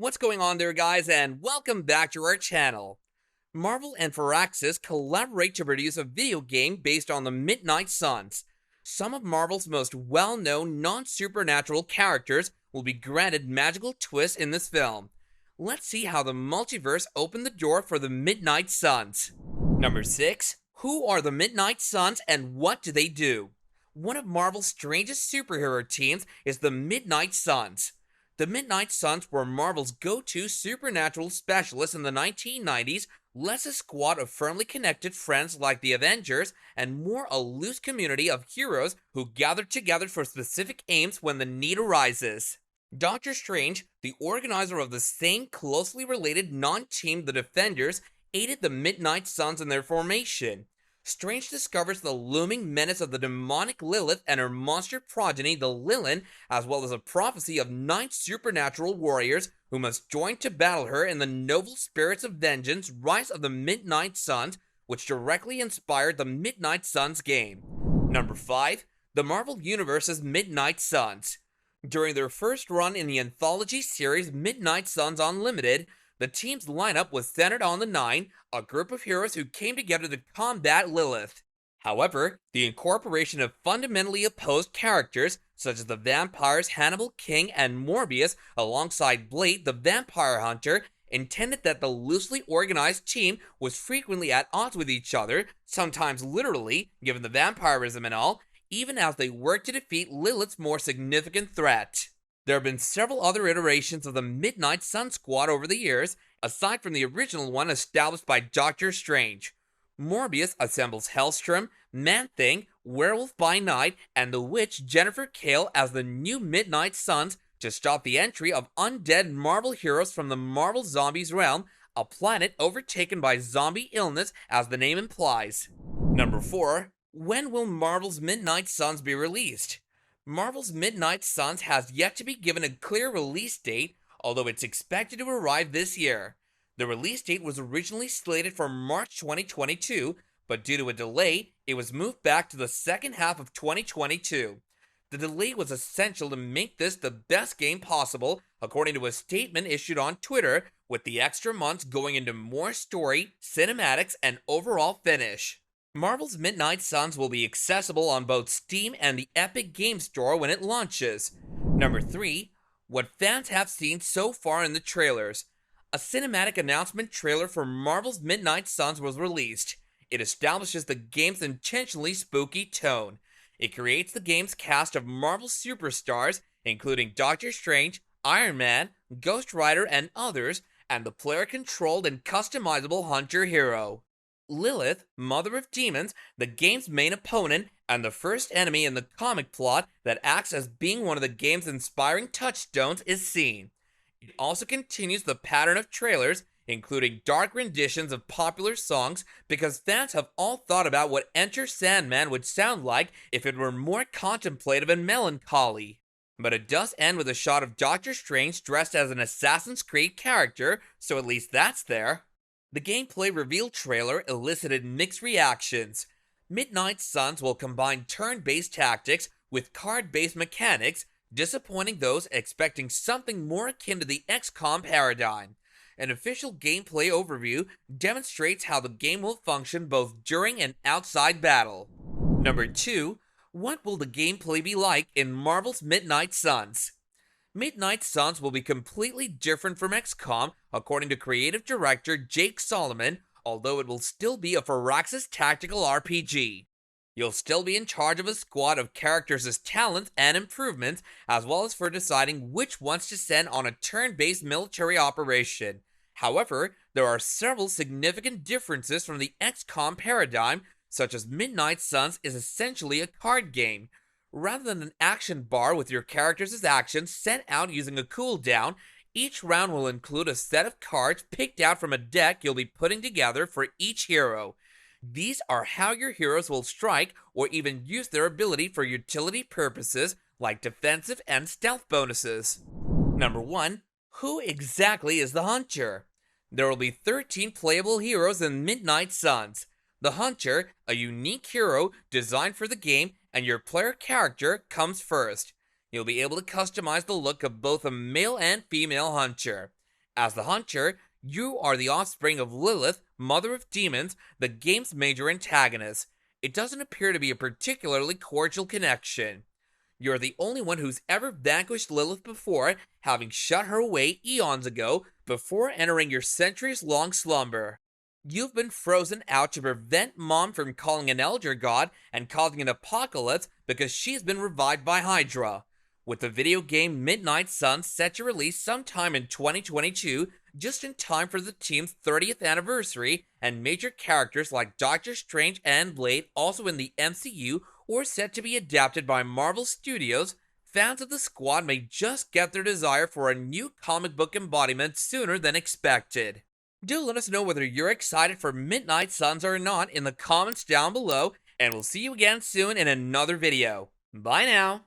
What's going on there, guys, and welcome back to our channel. Marvel and Firaxis collaborate to produce a video game based on the Midnight Suns. Some of Marvel's most well-known non-supernatural characters will be granted magical twists in this film. Let's see how the multiverse opened the door for the Midnight Suns. Number 6. Who are the Midnight Suns and what do they do? One of Marvel's strangest superhero teams is the Midnight Suns. The Midnight Suns were Marvel's go-to supernatural specialists in the 1990s, less a squad of firmly connected friends like the Avengers, and more a loose community of heroes who gather together for specific aims when the need arises. Doctor Strange, the organizer of the same closely related non-team The Defenders, aided the Midnight Suns in their formation. Strange discovers the looming menace of the demonic Lilith and her monster progeny, the Lilin, as well as a prophecy of 9 supernatural warriors who must join to battle her in the noble spirits of vengeance Rise of the Midnight Suns, which directly inspired the Midnight Suns game. Number 5. The Marvel Universe's Midnight Suns. During their first run in the anthology series Midnight Suns Unlimited, the team's lineup was centered on the Nine, a group of heroes who came together to combat Lilith. However, the incorporation of fundamentally opposed characters, such as the vampires Hannibal King and Morbius, alongside Blade the Vampire Hunter, intended that the loosely organized team was frequently at odds with each other, sometimes literally, given the vampirism and all, even as they worked to defeat Lilith's more significant threat. There have been several other iterations of the Midnight Sun Squad over the years, aside from the original one established by Doctor Strange. Morbius assembles Hellstrom, Man-Thing, Werewolf by Night, and the witch Jennifer Kale as the new Midnight Suns to stop the entry of undead Marvel heroes from the Marvel Zombies realm, a planet overtaken by zombie illness as the name implies. Number 4. When will Marvel's Midnight Suns be released? Marvel's Midnight Suns has yet to be given a clear release date, although it's expected to arrive this year. The release date was originally slated for March 2022, but due to a delay, it was moved back to the second half of 2022. The delay was essential to make this the best game possible, according to a statement issued on Twitter, with the extra months going into more story, cinematics, and overall finish. Marvel's Midnight Suns will be accessible on both Steam and the Epic Games Store when it launches. Number 3. What fans have seen so far in the trailers. A cinematic announcement trailer for Marvel's Midnight Suns was released. It establishes the game's intentionally spooky tone. It creates the game's cast of Marvel superstars, including Doctor Strange, Iron Man, Ghost Rider, and others, and the player-controlled and customizable Hunter hero. Lilith, Mother of Demons, the game's main opponent, and the first enemy in the comic plot that acts as being one of the game's inspiring touchstones, is seen. It also continues the pattern of trailers, including dark renditions of popular songs, because fans have all thought about what Enter Sandman would sound like if it were more contemplative and melancholy. But it does end with a shot of Doctor Strange dressed as an Assassin's Creed character, so at least that's there. The gameplay reveal trailer elicited mixed reactions. Midnight Suns will combine turn-based tactics with card-based mechanics, disappointing those expecting something more akin to the XCOM paradigm. An official gameplay overview demonstrates how the game will function both during and outside battle. Number 2. What will the gameplay be like in Marvel's Midnight Suns? Midnight Suns will be completely different from XCOM, according to creative director Jake Solomon, although it will still be a Firaxis tactical RPG. You'll still be in charge of a squad of characters' talents and improvements, as well as for deciding which ones to send on a turn-based military operation. However, there are several significant differences from the XCOM paradigm, such as Midnight Suns is essentially a card game. Rather than an action bar with your characters' actions sent out using a cooldown, each round will include a set of cards picked out from a deck you'll be putting together for each hero. These are how your heroes will strike or even use their ability for utility purposes like defensive and stealth bonuses. Number 1. Who exactly is the Hunter? There will be 13 playable heroes in Midnight Suns. The Hunter, a unique hero designed for the game, and your player character comes first. You'll be able to customize the look of both a male and female Hunter. As the Hunter, you are the offspring of Lilith, mother of demons, the game's major antagonist. It doesn't appear to be a particularly cordial connection. You're the only one who's ever vanquished Lilith before, having shut her away eons ago before entering your centuries-long slumber. You've been frozen out to prevent Mom from calling an elder god and causing an apocalypse because she's been revived by Hydra. With the video game Midnight Suns set to release sometime in 2022, just in time for the team's 30th anniversary, and major characters like Doctor Strange and Blade also in the MCU or set to be adapted by Marvel Studios, fans of the squad may just get their desire for a new comic book embodiment sooner than expected. Do let us know whether you're excited for Midnight Suns or not in the comments down below, and we'll see you again soon in another video. Bye now!